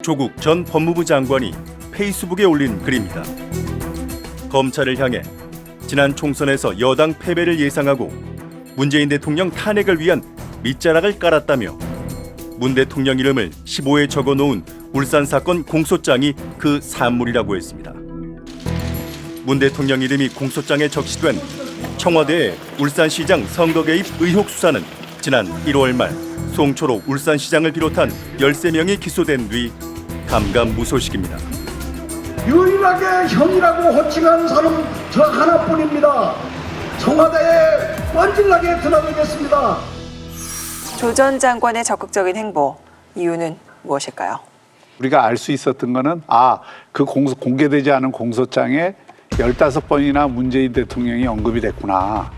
조국 전 법무부 장관이 페이스북에 올린 글입니다. 검찰을 향해 지난 총선에서 여당 패배를 예상하고 문재인 대통령 탄핵을 위한 밑자락을 깔았다며 문 대통령 이름을 15에 적어놓은 울산 사건 공소장이 그 산물이라고 했습니다. 문 대통령 이름이 공소장에 적시된 청와대의 울산시장 선거 개입 의혹 수사는 지난 1월 말 송초로 울산시장을 비롯한 13명이 기소된 뒤 감감무소식입니다. 유일하게 형이라고 호칭한 사람 저 하나뿐입니다. 청와대에 뻔질나게 드나들겠습니다. 조 전 장관의 적극적인 행보, 이유는 무엇일까요? 우리가 알 수 있었던 거는 그 공개되지 않은 공소장에 15번이나 문재인 대통령이 언급이 됐구나.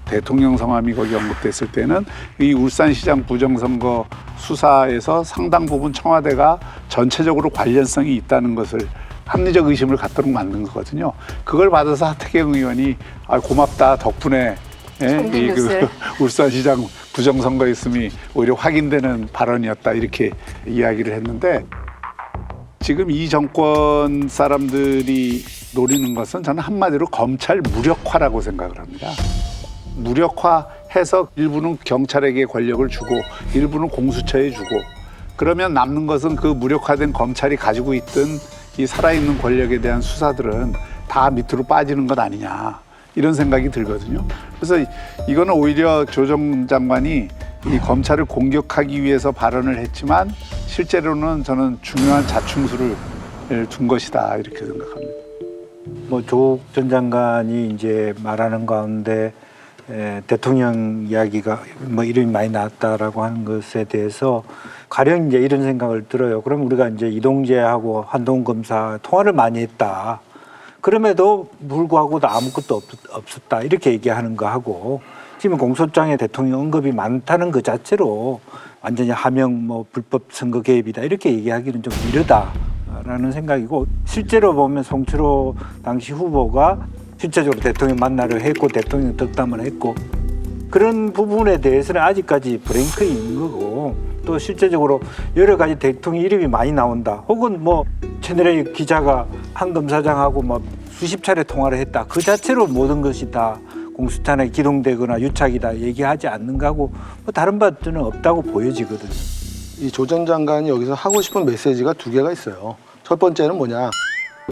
대통령 성함이 거기 언급됐을 때는 이 울산시장 부정선거 수사에서 상당 부분 청와대가 전체적으로 관련성이 있다는 것을 합리적 의심을 갖도록 만든 거거든요. 그걸 받아서 하태경 의원이 고맙다 덕분에 울산시장 부정선거였음이 오히려 확인되는 발언이었다 이렇게 이야기를 했는데 지금 이 정권 사람들이 노리는 것은 저는 한마디로 검찰 무력화라고 생각을 합니다. 무력화해서 일부는 경찰에게 권력을 주고 일부는 공수처에 주고 그러면 남는 것은 그 무력화된 검찰이 가지고 있던 이 살아있는 권력에 대한 수사들은 다 밑으로 빠지는 것 아니냐 이런 생각이 들거든요. 그래서 이거는 오히려 조 전 장관이 이 검찰을 공격하기 위해서 발언을 했지만 실제로는 저는 중요한 자충수를 둔 것이다 이렇게 생각합니다. 조 전 장관이 이제 말하는 가운데 대통령 이야기가 이름이 많이 나왔다라고 하는 것에 대해서 가령 이제 이런 생각을 들어요. 그럼 우리가 이제 이동재하고 한동훈 검사 통화를 많이 했다. 그럼에도 불구하고도 아무것도 없었다. 이렇게 얘기하는 거 하고 지금 공소장에 대통령 언급이 많다는 그 자체로 완전히 하명 불법 선거 개입이다. 이렇게 얘기하기는 좀 이르다라는 생각이고 실제로 보면 송철호 당시 후보가 실제적으로 대통령 만나려 했고 대통령 덕담을 했고 그런 부분에 대해서는 아직까지 브레이크에 있는 거고 또 실제적으로 여러 가지 대통령 이름이 많이 나온다. 혹은 채널A 기자가 한 검사장하고 수십 차례 통화를 했다. 그 자체로 모든 것이 다 공수처에 기동되거나 유착이다 얘기하지 않는가 하고 다른 바는 없다고 보여지거든요. 이 조 전 장관이 여기서 하고 싶은 메시지가 두 개가 있어요. 첫 번째는 뭐냐?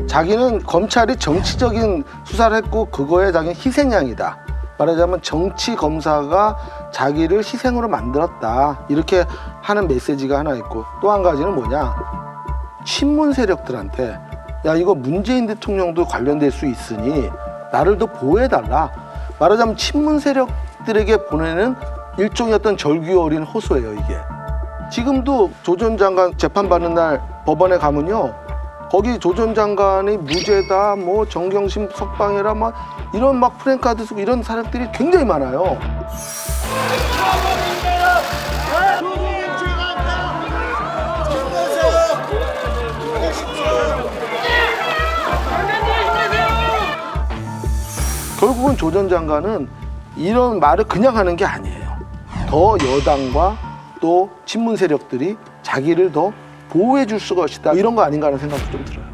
자기는 검찰이 정치적인 수사를 했고 그거에 자기는 희생양이다. 말하자면 정치 검사가 자기를 희생으로 만들었다. 이렇게 하는 메시지가 하나 있고 또 한 가지는 뭐냐? 친문 세력들한테 야 이거 문재인 대통령도 관련될 수 있으니 나를 더 보호해달라. 말하자면 친문 세력들에게 보내는 일종의 어떤 절규 어린 호소예요 이게. 지금도 조 전 장관 재판받는 날 법원에 가면요. 거기 조 전 장관이 무죄다, 정경심 석방해라, 이런 프랜카드 쓰고 이런 사람들이 굉장히 많아요. 결국은 조 전 장관은 이런 말을 그냥 하는 게 아니에요. 더 여당과 또 친문 세력들이 자기를 더 보호해 줄 것이다. 이런 거 아닌가 하는 생각도 좀 들어요.